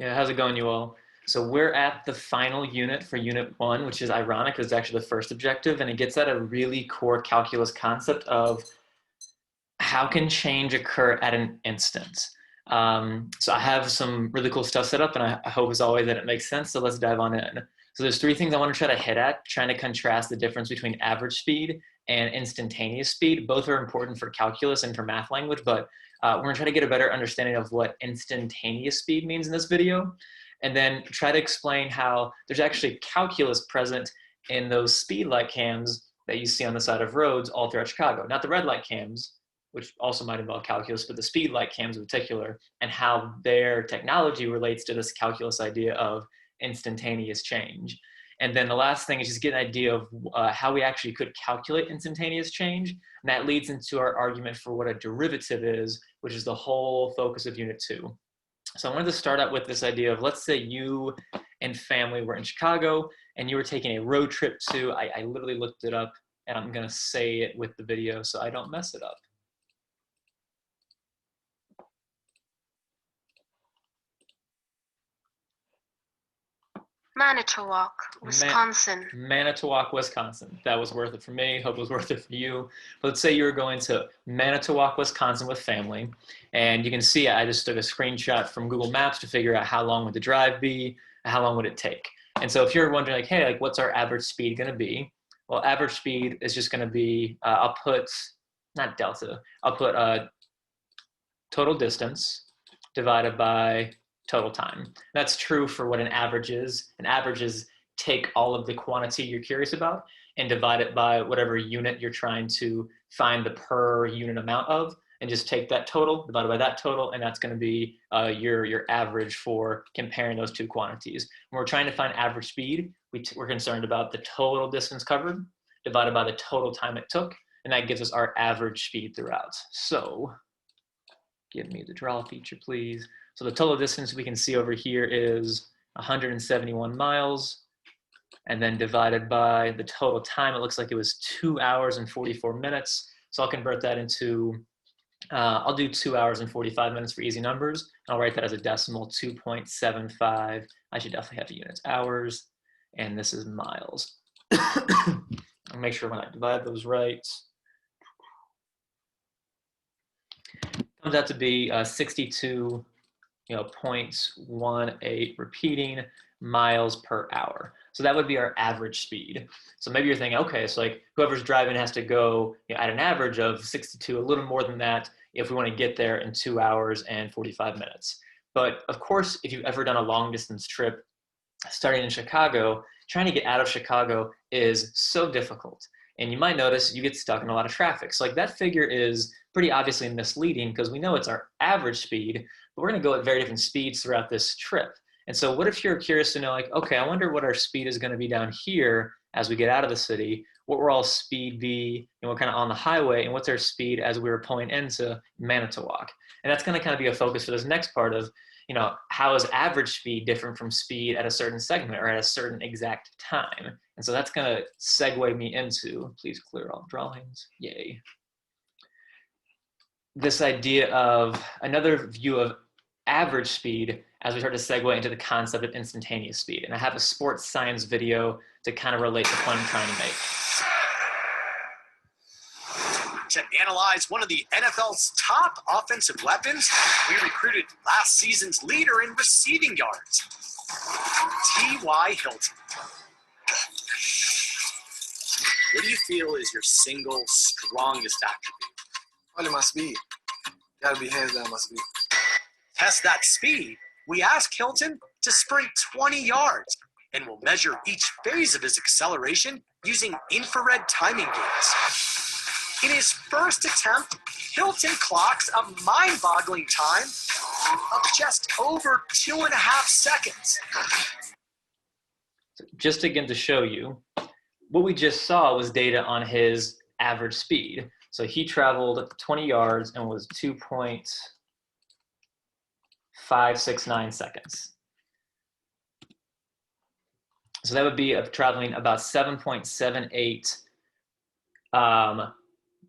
Yeah, how's it going, you all? So we're at the final unit for unit 1, which is ironic because it's actually the first objective, and it gets at a really core calculus concept of how can change occur at an instant. So I have some really cool stuff set up, and I hope as always that it makes sense, so let's dive on in. So there's 3 things I want to try to hit at, trying to contrast the difference between average speed and instantaneous speed. Both are important for calculus and for math language, but we're going to try to get a better understanding of what instantaneous speed means in this video, and then try to explain how there's actually calculus present in those speed light cams that you see on the side of roads all throughout Chicago. Not the red light cams, which also might involve calculus, but the speed light cams in particular, and how their technology relates to this calculus idea of instantaneous change. And then the last thing is just get an idea of how we actually could calculate instantaneous change. And that leads into our argument for what a derivative is, which is the whole focus of Unit 2. So I wanted to start out with this idea of, let's say you and family were in Chicago and you were taking a road trip to, I literally looked it up and I'm gonna say it with the video so I don't mess it up. Manitowoc, Wisconsin. Manitowoc, Wisconsin. That was worth it for me. Hope it was worth it for you. But let's say you were going to Manitowoc, Wisconsin with family. And you can see I just took a screenshot from Google Maps to figure out how long would the drive be, how long would it take. And so if you're wondering like, hey, like what's our average speed gonna be? Well, average speed is just gonna be, I'll put, not delta, I'll put total distance divided by total time. That's true for what an average is. An average is take all of the quantity you're curious about and divide it by whatever unit you're trying to find the per unit amount of, and just take that total divided by that total, and that's going to be your average for comparing those 2 quantities. When we're trying to find average speed, we're concerned about the total distance covered divided by the total time it took, and that gives us our average speed throughout. So give me the draw feature, please. So the total distance we can see over here is 171 miles, and then divided by the total time, it looks like it was 2 hours and 44 minutes. So I'll convert that into, I'll do 2 hours and 45 minutes for easy numbers. I'll write that as a decimal, 2.75. I should definitely have the units, hours, and this is miles. I'll make sure when I divide those right. Comes out to be 62 0.18 repeating miles per hour. So that would be our average speed. So maybe you're thinking, okay, so like whoever's driving has to go at an average of 62, a little more than that, if we want to get there in 2 hours and 45 minutes. But of course, if you've ever done a long distance trip, starting in Chicago, trying to get out of Chicago is so difficult. And you might notice you get stuck in a lot of traffic. So like that figure is pretty obviously misleading because we know it's our average speed, but we're going to go at very different speeds throughout this trip. And so what if you're curious to know, like, okay, I wonder what our speed is going to be down here as we get out of the city, what will our speed be, and we're kind of on the highway, and what's our speed as we were pulling into Manitowoc. And that's going to kind of be a focus for this next part of, how is average speed different from speed at a certain segment or at a certain exact time? And so that's going to segue me into, please clear all drawings, yay. This idea of another view of average speed as we start to segue into the concept of instantaneous speed. And I have a sports science video to kind of relate the point I'm trying to make. To analyze one of the NFL's top offensive weapons, we recruited last season's leader in receiving yards, T.Y. Hilton. What do you feel is your single strongest attribute? Probably my speed. Gotta be hands down my speed. Test that speed. We ask Hilton to sprint 20 yards, and we'll measure each phase of his acceleration using infrared timing gates. In his first attempt, Hilton clocks a mind-boggling time of just over 2.5 seconds. Just again to show you, what we just saw was data on his average speed. So he traveled 20 yards and was 2.569 seconds. So that would be traveling about 7.78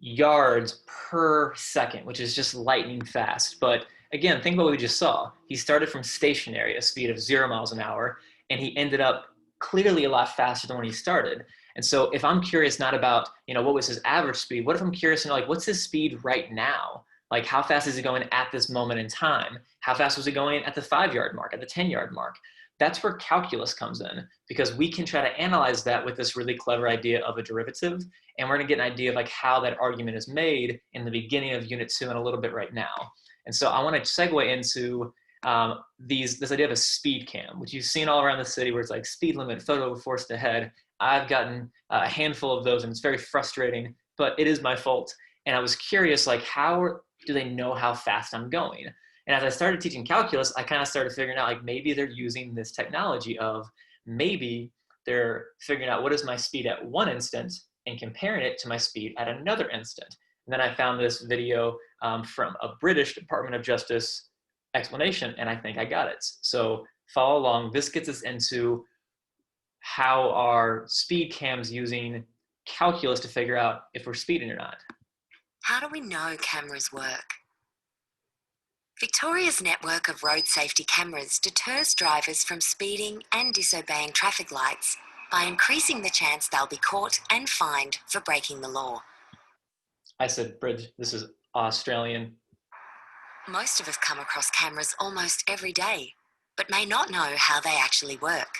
yards per second, which is just lightning fast. But again, think about what we just saw. He started from stationary, a speed of 0 miles an hour, and he ended up clearly a lot faster than when he started. And so if I'm curious not about, what was his average speed, what if I'm curious to know, like, what's his speed right now? Like, how fast is he going at this moment in time? How fast was he going at the 5-yard mark, at the 10-yard mark? That's where calculus comes in, because we can try to analyze that with this really clever idea of a derivative. And we're gonna get an idea of like how that argument is made in the beginning of unit 2 and a little bit right now. And so I wanna segue into this idea of a speed cam, which you've seen all around the city where it's like speed limit, photo forced ahead. I've gotten a handful of those and it's very frustrating, but it is my fault. And I was curious, like, how do they know how fast I'm going? And as I started teaching calculus, I kind of started figuring out, like, maybe they're using this technology of maybe they're figuring out what is my speed at one instant and comparing it to my speed at another instant. And then I found this video from a British Department of Justice explanation, and I think I got it. So follow along. This gets us into how are speed cams using calculus to figure out if we're speeding or not. How do we know cameras work? Victoria's network of road safety cameras deters drivers from speeding and disobeying traffic lights by increasing the chance they'll be caught and fined for breaking the law. I said bridge. This is Australian. Most of us come across cameras almost every day, but may not know how they actually work.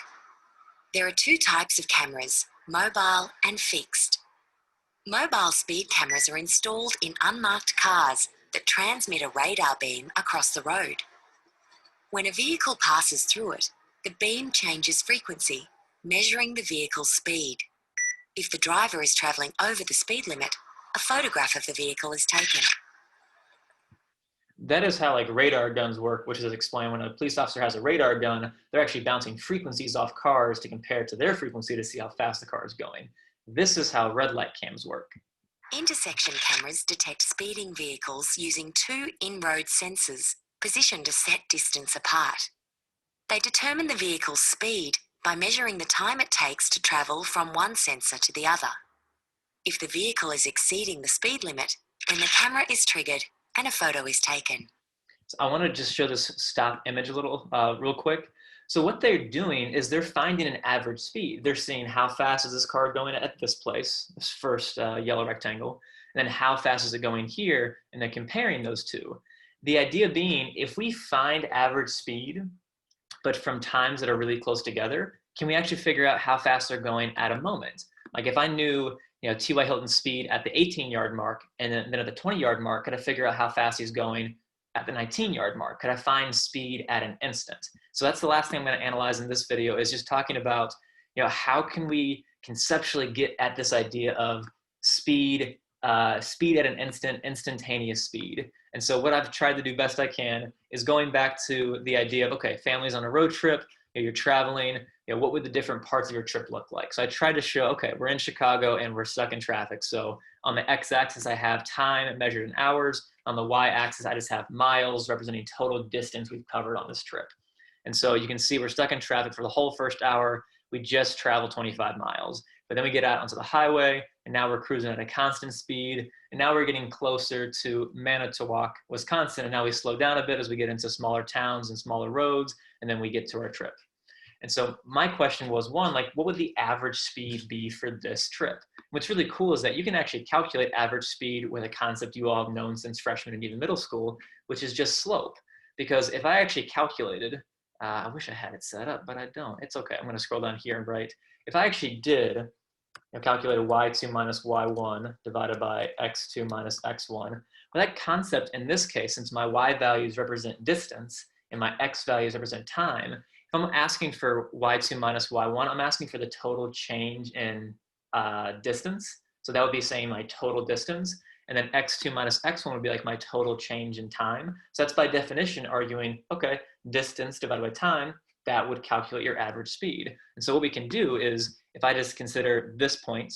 There are two types of cameras, mobile and fixed. Mobile speed cameras are installed in unmarked cars that transmit a radar beam across the road. When a vehicle passes through it, the beam changes frequency, measuring the vehicle's speed. If the driver is travelling over the speed limit, a photograph of the vehicle is taken. That is how like radar guns work, which is explained when a police officer has a radar gun, they're actually bouncing frequencies off cars to compare to their frequency to see how fast the car is going. This is how red light cams work. Intersection cameras detect speeding vehicles using two in-road sensors positioned a set distance apart. They determine the vehicle's speed by measuring the time it takes to travel from one sensor to the other. If the vehicle is exceeding the speed limit, then the camera is triggered and a photo is taken. So I want to just show this stop image a little real quick. So what they're doing is they're finding an average speed. They're seeing how fast is this car going at this place, this first yellow rectangle, and then how fast is it going here, and then comparing those two. The idea being, if we find average speed, but from times that are really close together, can we actually figure out how fast they're going at a moment? Like if I knew T.Y. Hilton's speed at the 18-yard mark and then at the 20-yard mark, could I figure out how fast he's going at the 19-yard mark? Could I find speed at an instant? So that's the last thing I'm going to analyze in this video, is just talking about how can we conceptually get at this idea of speed at an instant, instantaneous speed. And so what I've tried to do best I can is going back to the idea of, okay, families on a road trip, you're traveling, what would the different parts of your trip look like? So I tried to show, okay, we're in Chicago and we're stuck in traffic. So on the x-axis, I have time measured in hours. On the y-axis, I just have miles representing total distance we've covered on this trip. And so you can see we're stuck in traffic for the whole first hour. We just traveled 25 miles. But then we get out onto the highway, and now we're cruising at a constant speed. And now we're getting closer to Manitowoc, Wisconsin. And now we slow down a bit as we get into smaller towns and smaller roads, and then we get to our trip. And so my question was, one, like, what would the average speed be for this trip? What's really cool is that you can actually calculate average speed with a concept you all have known since freshman and even middle school, which is just slope. Because if I actually calculated, I wish I had it set up, but I don't. It's okay. I'm going to scroll down here and write. If I actually did calculate y2 minus y1 divided by x2 minus x1, well, that concept in this case, since my y values represent distance and my x values represent time, if I'm asking for y2 minus y1, I'm asking for the total change in distance. So that would be saying my total distance. And then x2 minus x1 would be like my total change in time. So that's by definition arguing, okay, distance divided by time, that would calculate your average speed. And so what we can do is, if I just consider this point,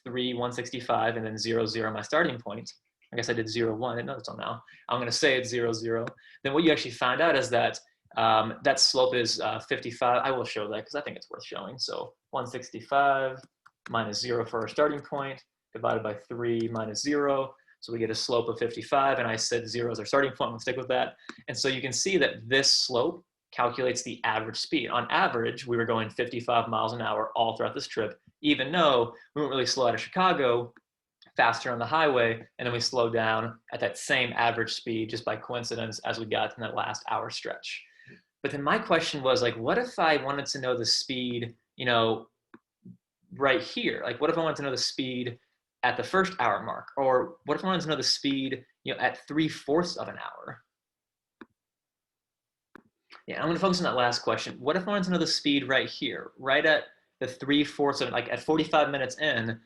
3, 165, and then 0, 0, my starting point, I guess I did 0, 1, I didn't know until now. I'm gonna say it's 0, 0. Then what you actually find out is that that slope is 55. I will show that because I think it's worth showing. So 165 minus 0 for our starting point, divided by 3 minus 0. So we get a slope of 55, and I said 0 is our starting point. We'll stick with that. And so you can see that this slope calculates the average speed. On average, we were going 55 miles an hour all throughout this trip, even though we weren't really slow out of Chicago, faster on the highway, and then we slowed down at that same average speed just by coincidence as we got in that last hour stretch. But then my question was, like, what if I wanted to know the speed, you know, right here? Like, what if I wanted to know the speed at the first hour mark? Or what if I wanted to know the speed, you know, at 3/4 of an hour? Yeah, I'm going to focus on that last question. What if I wanted to know the speed right here, right at the 3/4 of, like at 45 minutes in,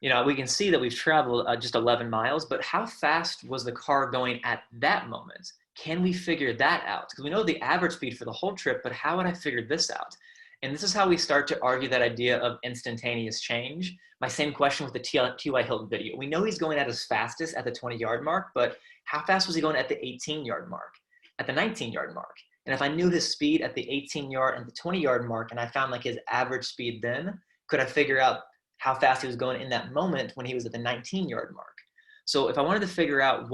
you know, we can see that we've traveled just 11 miles, but how fast was the car going at that moment? Can we figure that out? Because we know the average speed for the whole trip, but how would I figure this out? And this is how we start to argue that idea of instantaneous change. My same question with the T.Y. Hilton video. We know he's going at his fastest at the 20-yard mark, but how fast was he going at the 18-yard mark, at the 19-yard mark? And if I knew his speed at the 18-yard and the 20-yard mark, and I found like his average speed then, could I figure out how fast he was going in that moment when he was at the 19-yard mark? So if I wanted to figure out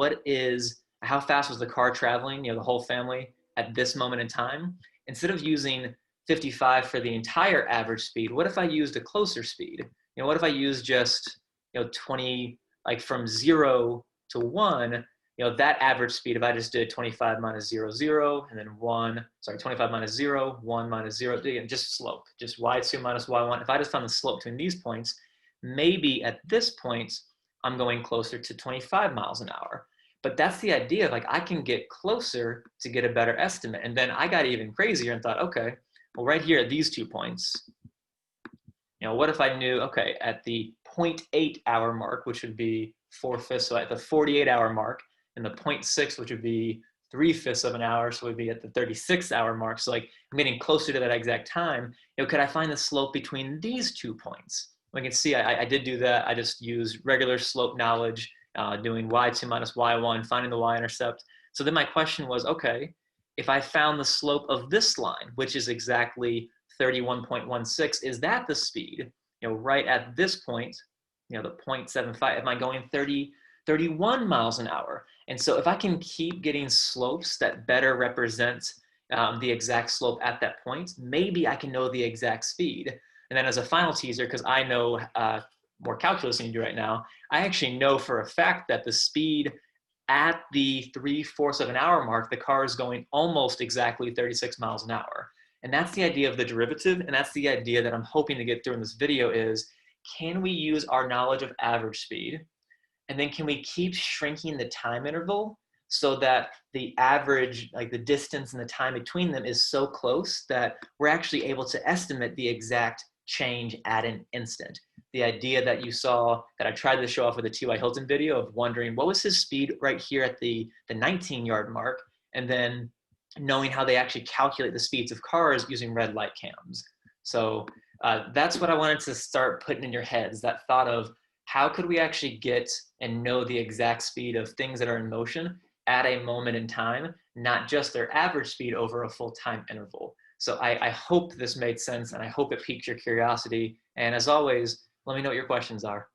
how fast was the car traveling, you know, the whole family at this moment in time, instead of using 55 for the entire average speed, what if I used a closer speed? You know, what if I used just, you know, 20, like from 0 to 1, you know, that average speed, if I just did 25 minus 0, 0, and then 25 minus 0, 1 minus 0, again, just slope, just y2 minus y1. If I just found the slope between these points, maybe at this point, I'm going closer to 25 miles an hour. But that's the idea of, like, I can get closer to get a better estimate. And then I got even crazier and thought, okay, well, right here at these 2 points, you know, what if I knew, okay, at the 0.8 hour mark, which would be 4/5, so at the 48-hour mark, and the 0.6, which would be 3/5 of an hour, so we'd be at the 36-hour mark. So like I'm getting closer to that exact time. You know, could I find the slope between these 2 points? We can see I did do that. I just used regular slope knowledge, doing y2 minus y1, finding the y-intercept. So then my question was, okay, if I found the slope of this line, which is exactly 31.16, is that the speed? You know, right at this point, you know, the 0.75, am I going 31 miles an hour? And so if I can keep getting slopes that better represent the exact slope at that point, maybe I can know the exact speed. And then as a final teaser, because I know more calculus than you do right now, I actually know for a fact that the speed at the 3/4 of an hour mark, the car is going almost exactly 36 miles an hour. And that's the idea of the derivative. And that's the idea that I'm hoping to get through in this video is, can we use our knowledge of average speed? And then can we keep shrinking the time interval so that the average, like the distance and the time between them is so close that we're actually able to estimate the exact change at an instant? The idea that you saw, that I tried to show off with the T.Y. Hilton video of wondering what was his speed right here at the 19-yard mark, and then knowing how they actually calculate the speeds of cars using red light cams. So that's what I wanted to start putting in your heads, that thought of how could we actually get and know the exact speed of things that are in motion at a moment in time, not just their average speed over a full time interval. So I hope this made sense, and I hope it piqued your curiosity. And as always, let me know what your questions are.